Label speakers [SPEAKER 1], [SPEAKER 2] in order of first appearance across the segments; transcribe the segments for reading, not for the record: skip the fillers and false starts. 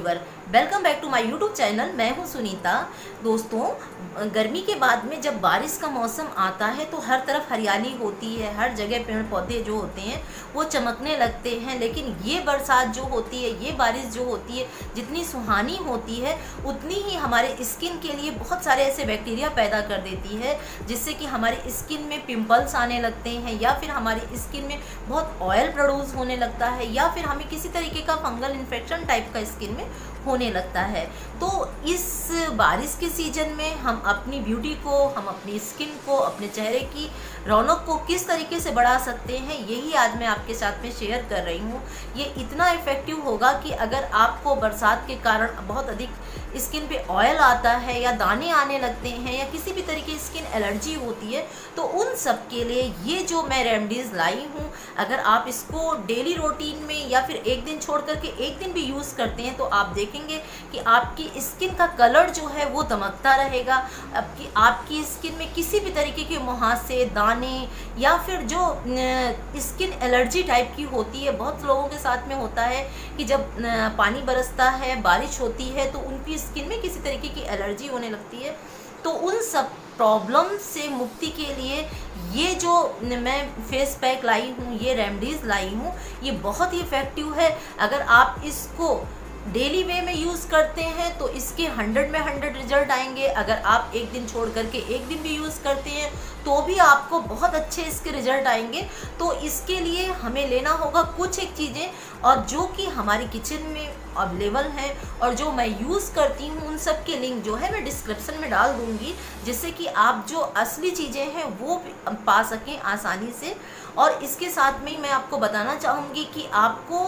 [SPEAKER 1] Viewer, welcome back to my YouTube channel. मैं हूं सुनीता। दोस्तों, गर्मी के बाद में जब बारिश का मौसम आता है तो हर तरफ हरियाली होती है, हर जगह पेड़ पौधे जो होते हैं वो चमकने लगते हैं। लेकिन ये बरसात जो होती है, ये बारिश जो होती है, जितनी सुहानी होती है उतनी ही हमारे स्किन के लिए बहुत सारे ऐसे बैक्टीरिया पैदा कर देती है जिससे कि हमारी स्किन में पिंपल्स आने लगते हैं, या फिर हमारी स्किन में बहुत ऑयल प्रोड्यूस होने लगता है, या फिर हमें किसी तरीके का फंगल इन्फेक्शन टाइप का स्किन में होने लगता है। तो इस बारिश के सीजन में हम अपनी ब्यूटी को, हम अपनी स्किन को, अपने चेहरे की रौनक को किस तरीके से बढ़ा सकते हैं, यही आज मैं आपके साथ में शेयर कर रही हूँ। ये इतना इफ़ेक्टिव होगा कि अगर आपको बरसात के कारण बहुत अधिक स्किन पे ऑयल आता है, या दाने आने लगते हैं, या किसी भी तरीके की स्किन एलर्जी होती है, तो उन सब के लिए ये जो मैं रेमेडीज़ लाई हूँ, अगर आप इसको डेली रूटीन में या फिर एक दिन छोड़ करके एक दिन भी यूज़ करते हैं तो आप देखेंगे कि आपकी स्किन का कलर जो है वो दमकता रहेगा। आपकी स्किन में किसी भी तरीके के मुहासे, दाने, या फिर जो स्किन एलर्जी टाइप की होती है, बहुत लोगों के साथ में होता है कि जब पानी बरसता है, बारिश होती है, तो उनकी स्किन में किसी तरीके की एलर्जी होने लगती है। तो उन सब प्रॉब्लम से मुक्ति के लिए ये जो मैं फेस पैक लाई हूँ, ये रेमेडीज़ लाई हूँ, ये बहुत ही इफ़ेक्टिव है। अगर आप इसको डेली वे में यूज़ करते हैं तो इसके 100 में 100 रिजल्ट आएंगे। अगर आप एक दिन छोड़ करके एक दिन भी यूज़ करते हैं तो भी आपको बहुत अच्छे इसके रिजल्ट आएंगे। तो इसके लिए हमें लेना होगा कुछ एक चीज़ें, और जो कि हमारी किचन में अवेलेबल हैं और जो मैं यूज़ करती हूँ, उन सब के लिंक जो है मैं डिस्क्रिप्शन में डाल दूँगी, जिससे कि आप जो असली चीज़ें हैं वो पा सकें आसानी से। और इसके साथ में ही मैं आपको बताना चाहूँगी कि आपको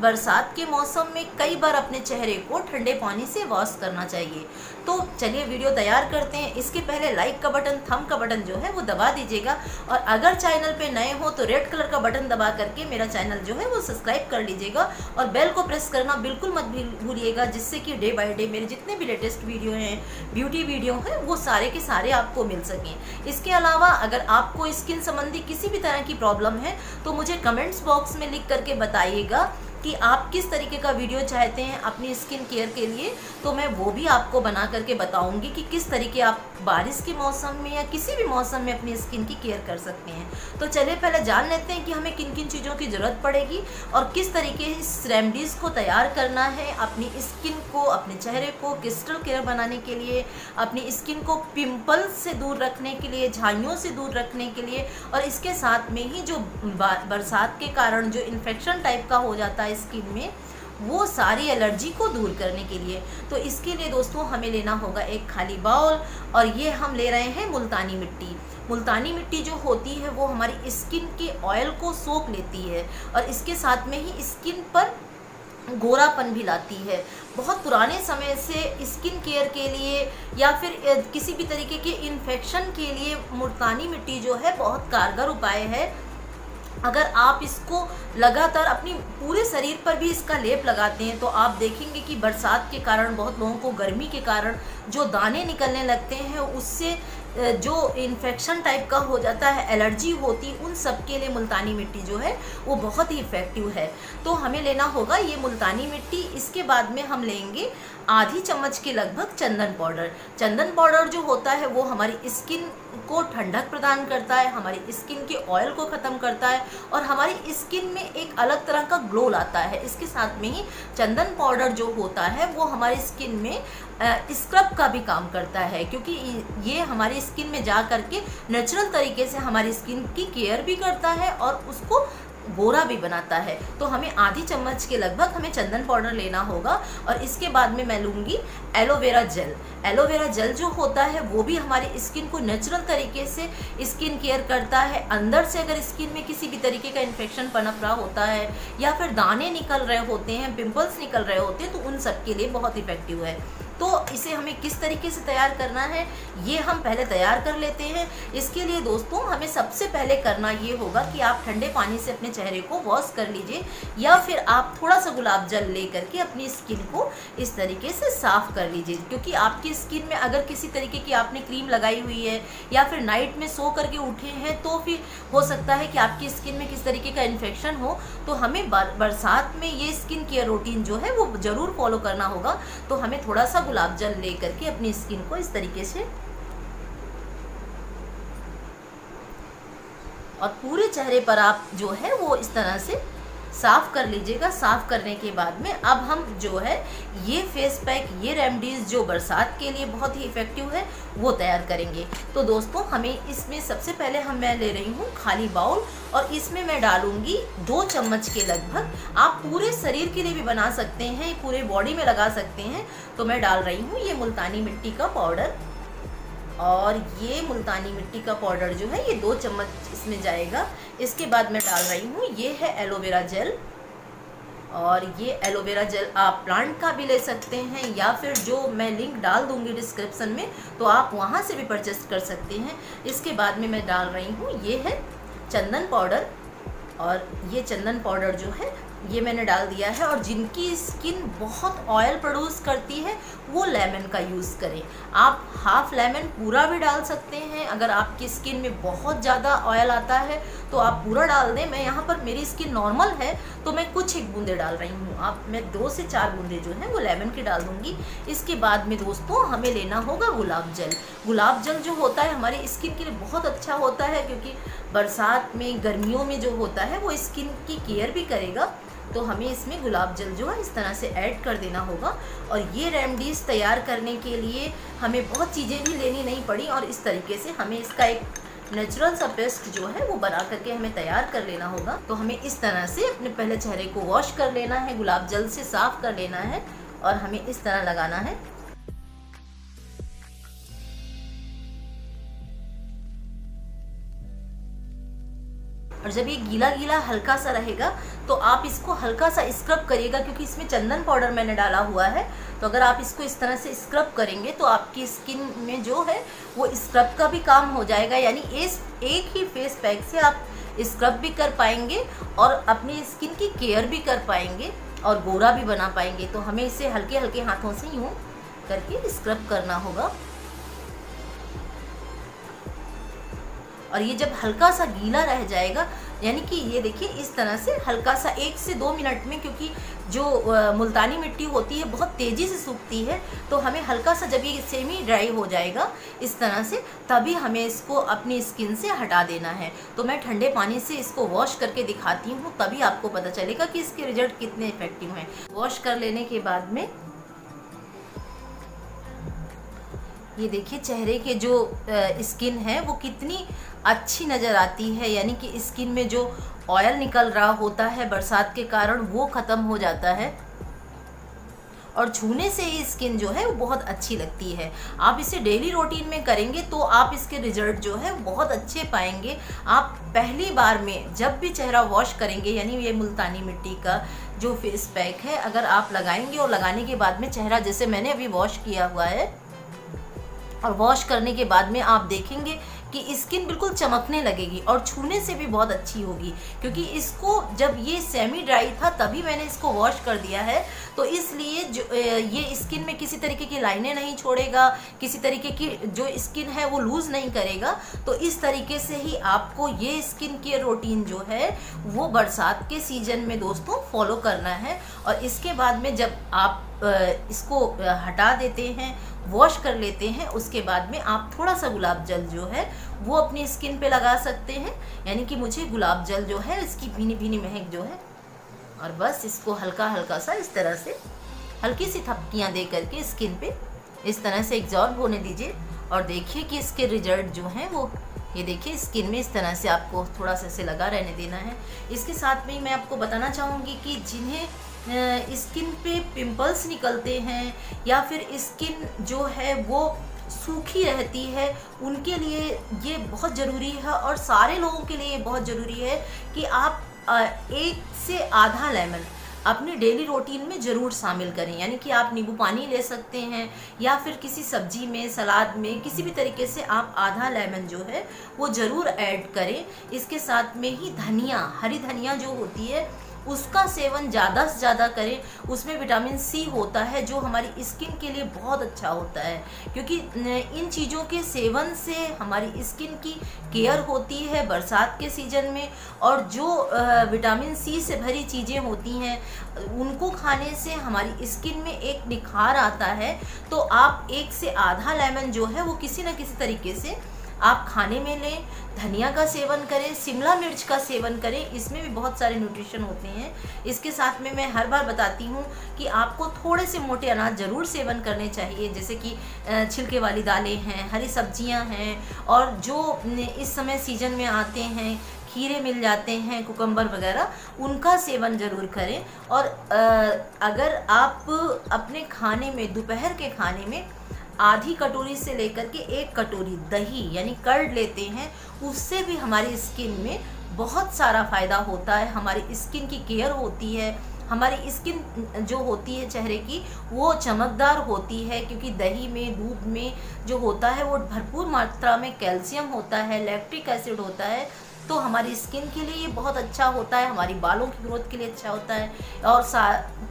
[SPEAKER 1] बरसात के मौसम में कई बार अपने चेहरे को ठंडे पानी से वॉश करना चाहिए। तो चलिए वीडियो तैयार करते हैं। इसके पहले लाइक का बटन, थंब का बटन जो है वो दबा दीजिएगा, और अगर चैनल पे नए हो तो रेड कलर का बटन दबा करके मेरा चैनल जो है वो सब्सक्राइब कर लीजिएगा, और बेल को प्रेस करना बिल्कुल मत भूलिएगा, जिससे कि डे बाय डे मेरे जितने भी लेटेस्ट वीडियो हैं, ब्यूटी वीडियो हैं, वो सारे के सारे आपको मिल सकें। इसके अलावा अगर आपको स्किन संबंधी किसी भी तरह की प्रॉब्लम है तो मुझे कमेंट्स बॉक्स में लिख करके बताइएगा कि आप किस तरीके का वीडियो चाहते हैं अपनी स्किन केयर के लिए, तो मैं वो भी आपको बना करके बताऊंगी कि किस तरीके आप बारिश के मौसम में या किसी भी मौसम में अपनी स्किन की केयर कर सकते हैं। तो चलिए पहले जान लेते हैं कि हमें किन किन चीज़ों की ज़रूरत पड़ेगी और किस तरीके इस रेमेडीज़ को तैयार करना है अपनी स्किन को, अपने चेहरे को क्रिस्टल क्लियर बनाने के लिए, अपनी स्किन को पिंपल्स से दूर रखने के लिए, झाइयों से दूर रखने के लिए, और इसके साथ में ही जो बरसात के कारण जो इन्फेक्शन टाइप का हो जाता है स्किन में, वो सारी एलर्जी को दूर करने के लिए। तो इसके लिए दोस्तों हमें लेना होगा एक खाली बाउल, और ये हम ले रहे हैं मुल्तानी मिट्टी। मुल्तानी मिट्टी जो होती है वो हमारी स्किन के ऑयल को सोख लेती है, और इसके साथ में ही स्किन पर गोरापन भी लाती है। बहुत पुराने समय से स्किन केयर के लिए या फिर किसी भी तरीके के इन्फेक्शन के लिए मुल्तानी मिट्टी जो है बहुत कारगर उपाय है। अगर आप इसको लगातार अपनी पूरे शरीर पर भी इसका लेप लगाते हैं तो आप देखेंगे कि बरसात के कारण बहुत लोगों को, गर्मी के कारण जो दाने निकलने लगते हैं, उससे जो इन्फेक्शन टाइप का हो जाता है, एलर्जी होती, उन सब के लिए मुल्तानी मिट्टी जो है वो बहुत ही इफ़ेक्टिव है। तो हमें लेना होगा ये मुल्तानी मिट्टी। इसके बाद में हम लेंगे आधी चम्मच के लगभग चंदन पाउडर। चंदन पाउडर जो होता है वो हमारी स्किन को ठंडक प्रदान करता है, हमारी स्किन के ऑयल को ख़त्म करता है, और हमारी स्किन में एक अलग तरह का ग्लो लाता है। इसके साथ में ही चंदन पाउडर जो होता है वो हमारी स्किन में स्क्रब का भी काम करता है, क्योंकि ये हमारी स्किन में जा करके नेचुरल तरीके से हमारी स्किन की केयर भी करता है और उसको गोरा भी बनाता है। तो हमें आधी चम्मच के लगभग हमें चंदन पाउडर लेना होगा, और इसके बाद में मैं लूँगी एलोवेरा जेल। एलोवेरा जेल जो होता है वो भी हमारी स्किन को नेचुरल तरीके से स्किन केयर करता है। अंदर से अगर स्किन में किसी भी तरीके का इन्फेक्शन पनप रहा होता है, या फिर दाने निकल रहे होते हैं, पिंपल्स निकल रहे होते हैं, तो उन सब के लिए बहुत इफ़ेक्टिव है। तो इसे हमें किस तरीके से तैयार करना है ये हम पहले तैयार कर लेते हैं। इसके लिए दोस्तों हमें सबसे पहले करना ये होगा कि आप ठंडे पानी से अपने चेहरे को वॉश कर लीजिए, या फिर आप थोड़ा सा गुलाब जल ले करके अपनी स्किन को इस तरीके से साफ़ कर लीजिए। क्योंकि आपकी स्किन में अगर किसी तरीके की आपने क्रीम लगाई हुई है या फिर नाइट में सो करके उठे हैं, तो फिर हो सकता है कि आपकी स्किन में किस तरीके का इन्फेक्शन हो। तो हमें बरसात में ये स्किन केयर रूटीन जो है वो ज़रूर फॉलो करना होगा। तो हमें थोड़ा सा गुलाब जल ले करके अपनी स्किन को इस तरीके से और पूरे चेहरे पर आप जो है वो इस तरह से साफ़ कर लीजिएगा। साफ़ करने के बाद में अब हम जो है ये फेस पैक, ये रेमेडीज़ जो बरसात के लिए बहुत ही इफ़ेक्टिव है वो तैयार करेंगे। तो दोस्तों हमें इसमें सबसे पहले मैं ले रही हूँ खाली बाउल, और इसमें मैं डालूँगी 2 चम्मच के लगभग। आप पूरे शरीर के लिए भी बना सकते हैं, पूरे बॉडी में लगा सकते हैं। तो मैं डाल रही हूँ ये मुल्तानी मिट्टी का पाउडर, और ये मुल्तानी मिट्टी का पाउडर जो है ये 2 चम्मच इसमें जाएगा। इसके बाद मैं डाल रही हूँ ये है एलोवेरा जेल, और ये एलोवेरा जेल आप प्लांट का भी ले सकते हैं, या फिर जो मैं लिंक डाल दूँगी डिस्क्रिप्शन में तो आप वहाँ से भी परचेस कर सकते हैं। इसके बाद में मैं डाल रही हूँ ये है चंदन पाउडर, और ये चंदन पाउडर जो है ये मैंने डाल दिया है। और जिनकी स्किन बहुत ऑयल प्रोड्यूस करती है वो लेमन का यूज़ करें। आप हाफ लेमन पूरा भी डाल सकते हैं। अगर आपकी स्किन में बहुत ज़्यादा ऑयल आता है तो आप पूरा डाल दें। मैं यहाँ पर मेरी स्किन नॉर्मल है तो मैं कुछ एक बूंदे डाल रही हूँ। मैं 2 से 4 बूंदे जो हैं वो लेमन की डाल दूँगी। इसके बाद में दोस्तों हमें लेना होगा गुलाब जल। गुलाब जल जो होता है हमारी स्किन के लिए बहुत अच्छा होता है, क्योंकि बरसात में, गर्मियों में जो होता है वो स्किन की केयर भी करेगा। तो हमें इसमें गुलाब जल जो है इस तरह से ऐड कर देना होगा। और ये रेमेडीज़ तैयार करने के लिए हमें बहुत चीज़ें भी लेनी नहीं पड़ी, और इस तरीके से हमें इसका एक नेचुरल सा पेस्ट जो है वो बना करके हमें तैयार कर लेना होगा। तो हमें इस तरह से अपने पहले चेहरे को वॉश कर लेना है, गुलाब जल से साफ़ कर लेना है, और हमें इस तरह लगाना है। और जब ये गीला गीला हल्का सा रहेगा तो आप इसको हल्का सा स्क्रब करिएगा, क्योंकि इसमें चंदन पाउडर मैंने डाला हुआ है। तो अगर आप इसको इस तरह से स्क्रब करेंगे तो आपकी स्किन में जो है वो स्क्रब का भी काम हो जाएगा। यानी इस एक ही फेस पैक से आप स्क्रब भी कर पाएंगे और अपनी स्किन की केयर भी कर पाएंगे और गोरा भी बना पाएंगे। तो हमें इसे हल्के हल्के हाथों से यूँ करके स्क्रब करना होगा। और ये जब हल्का सा गीला रह जाएगा, यानी कि ये देखिए इस तरह से हल्का सा 1 से 2 मिनट में, क्योंकि जो मुल्तानी मिट्टी होती है बहुत तेज़ी से सूखती है, तो हमें हल्का सा जब ये सेमी ड्राई हो जाएगा इस तरह से, तभी हमें इसको अपनी स्किन से हटा देना है। तो मैं ठंडे पानी से इसको वॉश करके दिखाती हूँ, तभी आपको पता चलेगा कि इसके रिजल्ट कितने इफेक्टिव हैं। वॉश कर लेने के बाद में ये देखिए चेहरे के जो स्किन है वो कितनी अच्छी नज़र आती है। यानी कि स्किन में जो ऑयल निकल रहा होता है बरसात के कारण वो ख़त्म हो जाता है, और छूने से ही स्किन जो है वो बहुत अच्छी लगती है। आप इसे डेली रूटीन में करेंगे तो आप इसके रिजल्ट जो है बहुत अच्छे पाएंगे। आप पहली बार में जब भी चेहरा वॉश करेंगे, यानी ये मुल्तानी मिट्टी का जो फेस पैक है अगर आप लगाएंगे और लगाने के बाद में चेहरा जैसे मैंने अभी वॉश किया हुआ है, और वॉश करने के बाद में आप देखेंगे कि स्किन बिल्कुल चमकने लगेगी और छूने से भी बहुत अच्छी होगी। क्योंकि इसको जब ये सेमी ड्राई था तभी मैंने इसको वॉश कर दिया है, तो इसलिए जो ये स्किन में किसी तरीके की लाइनें नहीं छोड़ेगा, किसी तरीके की जो स्किन है वो लूज़ नहीं करेगा। तो इस तरीके से ही आपको ये स्किन केयर रूटीन जो है वो बरसात के सीज़न में दोस्तों फॉलो करना है। और इसके बाद में जब आप इसको हटा देते हैं, वॉश कर लेते हैं, उसके बाद में आप थोड़ा सा गुलाब जल जो है वो अपनी स्किन पे लगा सकते हैं। यानी कि मुझे गुलाब जल जो है इसकी भीनी भीनी महक जो है, और बस इसको हल्का हल्का सा इस तरह से हल्की सी थपकियाँ दे करके स्किन पे इस तरह से एग्जॉर्ब होने दीजिए। और देखिए कि इसके रिजल्ट जो हैं वो ये देखिए स्किन में इस तरह से आपको थोड़ा सा से लगा रहने देना है। इसके साथ में मैं आपको बताना चाहूँगी कि जिन्हें स्किन पे पिंपल्स निकलते हैं या फिर स्किन जो है वो सूखी रहती है, उनके लिए ये बहुत ज़रूरी है, और सारे लोगों के लिए ये बहुत ज़रूरी है कि आप 1 से आधा लेमन अपने डेली रूटीन में ज़रूर शामिल करें। यानी कि आप नींबू पानी ले सकते हैं या फिर किसी सब्जी में, सलाद में, किसी भी तरीके से आप आधा लेमन जो है वो ज़रूर ऐड करें। इसके साथ में ही धनिया, हरी धनिया जो होती है उसका सेवन ज़्यादा से ज़्यादा करें। उसमें विटामिन सी होता है जो हमारी स्किन के लिए बहुत अच्छा होता है, क्योंकि इन चीज़ों के सेवन से हमारी स्किन की केयर होती है बरसात के सीज़न में। और जो विटामिन सी से भरी चीज़ें होती हैं उनको खाने से हमारी स्किन में एक निखार आता है। तो आप 1 से आधा लेमन जो है वो किसी न किसी तरीके से आप खाने में लें। धनिया का सेवन करें, शिमला मिर्च का सेवन करें, इसमें भी बहुत सारे न्यूट्रिशन होते हैं। इसके साथ में मैं हर बार बताती हूँ कि आपको थोड़े से मोटे अनाज ज़रूर सेवन करने चाहिए, जैसे कि छिलके वाली दालें हैं, हरी सब्जियाँ हैं, और जो इस समय सीजन में आते हैं, खीरे मिल जाते हैं, कुकम्बर वगैरह, उनका सेवन ज़रूर करें। और अगर आप अपने खाने में, दोपहर के खाने में आधी कटोरी से लेकर के 1 कटोरी दही यानी कर्ड लेते हैं, उससे भी हमारी स्किन में बहुत सारा फ़ायदा होता है। हमारी स्किन की केयर होती है, हमारी स्किन जो होती है चेहरे की वो चमकदार होती है, क्योंकि दही में, दूध में जो होता है वो भरपूर मात्रा में कैल्शियम होता है, लैक्टिक एसिड होता है। तो हमारी स्किन के लिए ये बहुत अच्छा होता है, हमारी बालों की ग्रोथ के लिए अच्छा होता है, और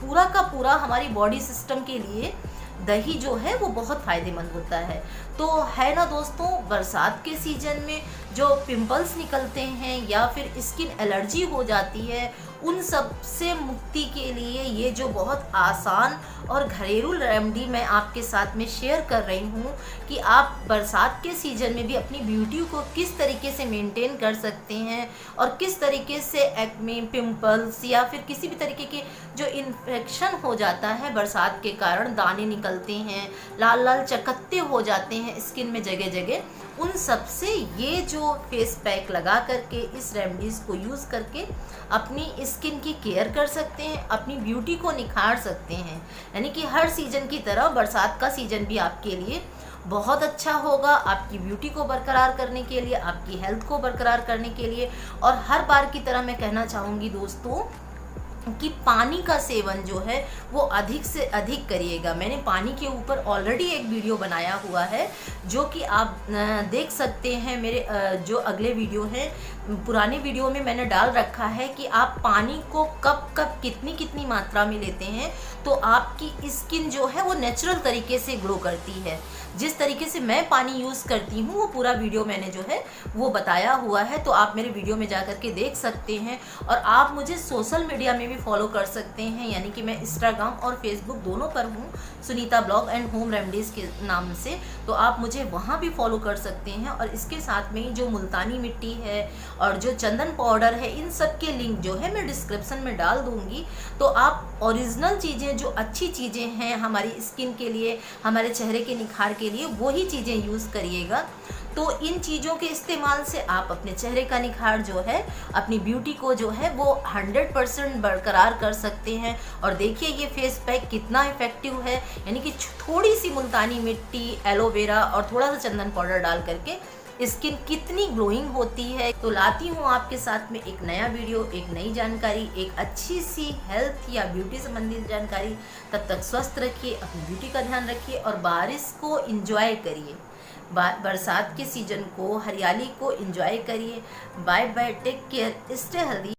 [SPEAKER 1] पूरा का पूरा हमारी बॉडी सिस्टम के लिए दही जो है वो बहुत फ़ायदेमंद होता है। तो है ना दोस्तों, बरसात के सीज़न में जो पिंपल्स निकलते हैं या फिर स्किन एलर्जी हो जाती है, उन सब से मुक्ति के लिए ये जो बहुत आसान और घरेलू रेमेडी मैं आपके साथ में शेयर कर रही हूँ कि आप बरसात के सीज़न में भी अपनी ब्यूटी को किस तरीके से मेंटेन कर सकते हैं, और किस तरीके से एक्ने, पिंपल्स या फिर किसी भी तरीके के जो इन्फेक्शन हो जाता है बरसात के कारण, दाने निकलते हैं, लाल लाल चकत्ते हो जाते हैं स्किन में जगह जगह, उन सब से ये जो फेस पैक लगा करके, इस रेमेडीज़ को यूज़ करके अपनी स्किन की केयर कर सकते हैं, अपनी ब्यूटी को निखार सकते हैं। यानी कि हर सीज़न की तरह बरसात का सीज़न भी आपके लिए बहुत अच्छा होगा, आपकी ब्यूटी को बरकरार करने के लिए, आपकी हेल्थ को बरकरार करने के लिए। और हर बार की तरह मैं कहना चाहूँगी दोस्तों कि पानी का सेवन जो है वो अधिक से अधिक करिएगा। मैंने पानी के ऊपर ऑलरेडी एक वीडियो बनाया हुआ है जो कि आप देख सकते हैं। मेरे जो अगले वीडियो है, पुराने वीडियो में मैंने डाल रखा है कि आप पानी को कब कब कितनी कितनी मात्रा में लेते हैं तो आपकी स्किन जो है वो नेचुरल तरीके से ग्लो करती है। जिस तरीके से मैं पानी यूज़ करती हूँ वो पूरा वीडियो मैंने जो है वो बताया हुआ है, तो आप मेरे वीडियो में जा कर के देख सकते हैं। और आप मुझे सोशल मीडिया में भी फॉलो कर सकते हैं, यानी कि मैं इंस्टाग्राम और फेसबुक दोनों पर हूँ, Sunita blog and home remedies के नाम से, तो आप मुझे वहाँ भी फॉलो कर सकते हैं। और इसके साथ में जो मुल्तानी मिट्टी है और जो चंदन पाउडर है, इन सब के लिंक जो है मैं डिस्क्रिप्शन में डाल दूँगी। तो आप ओरिजिनल चीज़ें, जो अच्छी चीज़ें हैं हमारी स्किन के लिए, हमारे चेहरे के निखार के लिए, वही चीज़ें यूज़ करिएगा। तो इन चीज़ों के इस्तेमाल से आप अपने चेहरे का निखार जो है, अपनी ब्यूटी को जो है वो 100% बरकरार कर सकते हैं। और देखिए ये फेस पैक कितना इफ़ेक्टिव है, यानी कि थोड़ी सी मुल्तानी मिट्टी, एलोवेरा और थोड़ा सा चंदन पाउडर डाल करके स्किन कितनी ग्लोइंग होती है। तो लाती हूँ आपके साथ में एक नया वीडियो, एक नई जानकारी, एक अच्छी सी हेल्थ या ब्यूटी संबंधित जानकारी। तब तक स्वस्थ रखिए, अपनी ब्यूटी का ध्यान रखिए और बारिश को एंजॉय करिए, बरसात के सीजन को, हरियाली को एंजॉय करिए। Bye bye, take care, stay healthy.